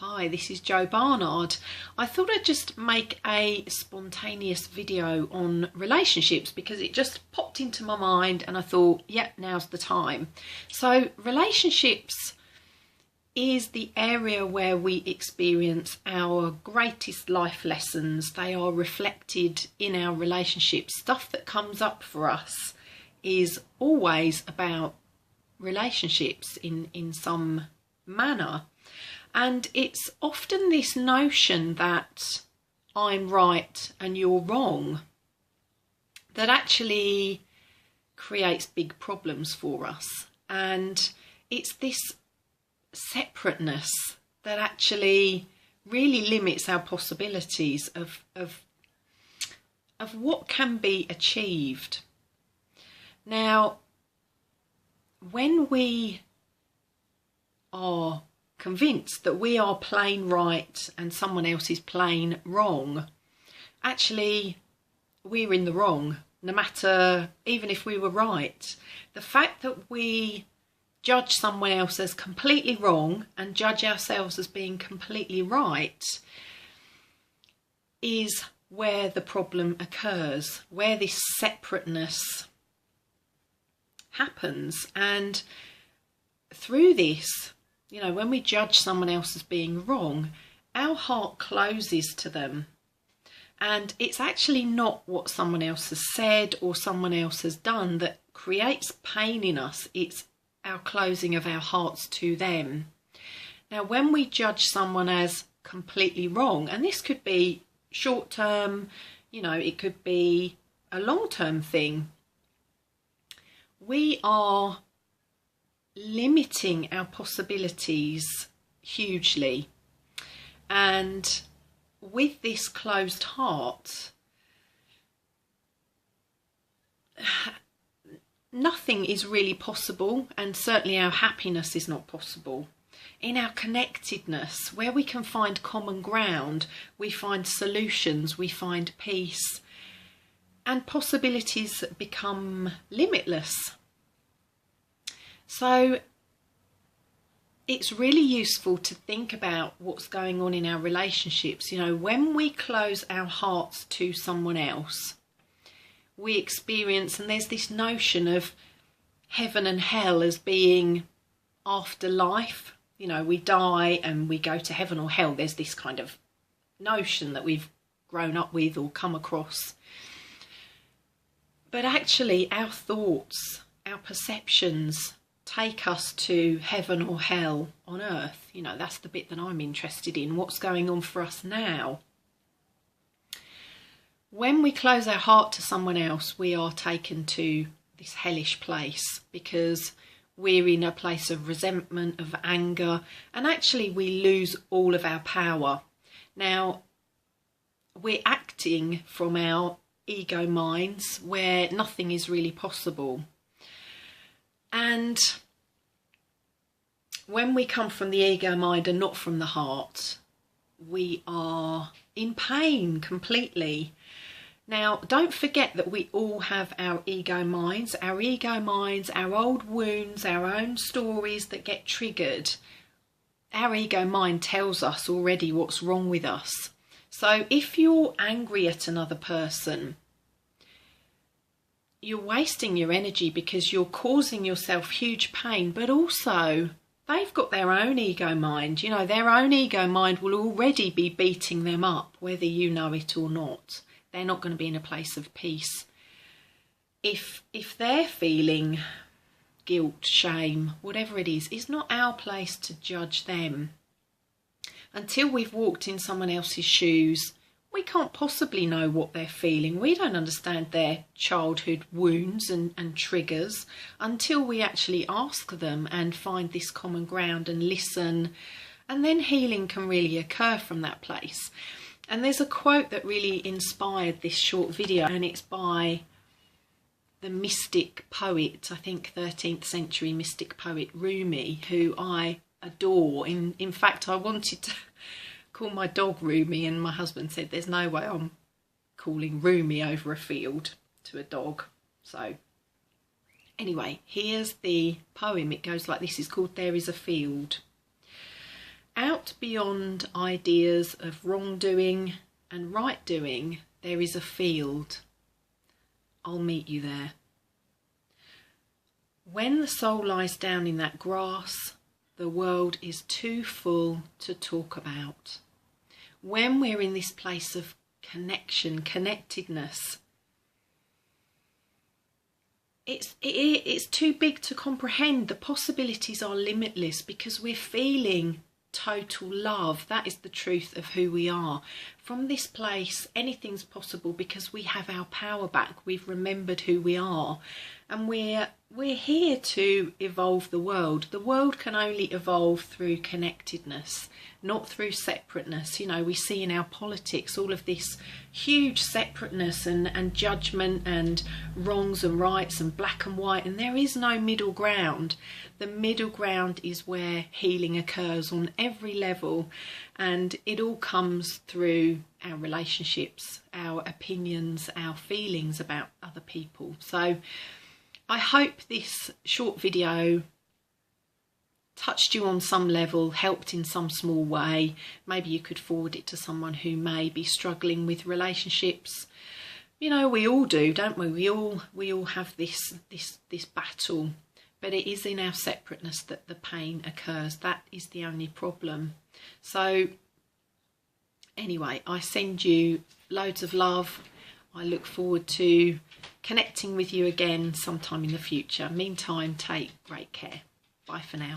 Hi, this is Jo Barnard. I thought I'd just make a spontaneous video on relationships because it just popped into my mind and I thought, yeah, now's the time. So relationships is the area where we experience our greatest life lessons. They are reflected in our relationships. Stuff that comes up for us is always about relationships in some manner. And it's often this notion that I'm right and you're wrong that actually creates big problems for us. And it's this separateness that actually really limits our possibilities of what can be achieved. Now, when we are convinced that we are plain right and someone else is plain wrong, actually we're in the wrong, no matter, even if we were right. The fact that we judge someone else as completely wrong and judge ourselves as being completely right is where the problem occurs, where this separateness happens. And through this, you know, when we judge someone else as being wrong, our heart closes to them. And it's actually not what someone else has said or someone else has done that creates pain in us. It's our closing of our hearts to them. Now, when we judge someone as completely wrong, and this could be short term, you know, it could be a long term thing, we are limiting our possibilities hugely. And with this closed heart, nothing is really possible, and certainly our happiness is not possible. In our connectedness, where we can find common ground, we find solutions, we find peace, and possibilities become limitless. So it's really useful to think about what's going on in our relationships. You know, when we close our hearts to someone else, we experience, and there's this notion of heaven and hell as being afterlife. You know, we die and we go to heaven or hell. There's this kind of notion that we've grown up with or come across. But actually our thoughts, our perceptions take us to heaven or hell on earth. You know, that's the bit that I'm interested in. What's going on for us now? When we close our heart to someone else, we are taken to this hellish place because we're in a place of resentment, of anger, and actually we lose all of our power. Now, we're acting from our ego minds where nothing is really possible. And when we come from the ego mind and not from the heart, we are in pain completely. Now, don't forget that we all have our ego minds, our old wounds, our own stories that get triggered. Our ego mind tells us already what's wrong with us. So if you're angry at another person, you're wasting your energy because you're causing yourself huge pain, but also they've got their own ego mind. You know, their own ego mind will already be beating them up, whether you know it or not. They're not going to be in a place of peace. If they're feeling guilt, shame, whatever it is, it's not our place to judge them. Until we've walked in someone else's shoes, we can't possibly know what they're feeling. We don't understand their childhood wounds and triggers until we actually ask them and find this common ground and listen. And then healing can really occur from that place. And there's a quote that really inspired this short video, and it's by the mystic poet, I think 13th century mystic poet Rumi, who I adore. In fact, I wanted to call my dog Rumi, and my husband said there's no way I'm calling Rumi over a field to a dog. So anyway, here's the poem. It goes like this. It's called There Is a Field. out beyond ideas of wrongdoing and right doing, there is a field. I'll meet you there. When the soul lies down in that grass, the world is too full to talk about. When we're in this place of connection, connectedness, it's too big to comprehend. The possibilities are limitless because we're feeling total love. That is the truth of who we are. From this place, anything's possible because we have our power back. We've remembered who we are, and we're here to evolve the world. The world can only evolve through connectedness, not through separateness. You know, we see in our politics all of this huge separateness and judgment and wrongs and rights and black and white, and there is no middle ground. The middle ground is where healing occurs on every level, and it all comes through our relationships, our opinions, our feelings about other people. So I hope this short video touched you on some level, helped in some small way. Maybe you could forward it to someone who may be struggling with relationships. You know, we all do, don't we? We all have this battle, but it is in our separateness that the pain occurs. That is the only problem. So anyway, I send you loads of love. I look forward to connecting with you again sometime in the future. Meantime, take great care. Bye for now.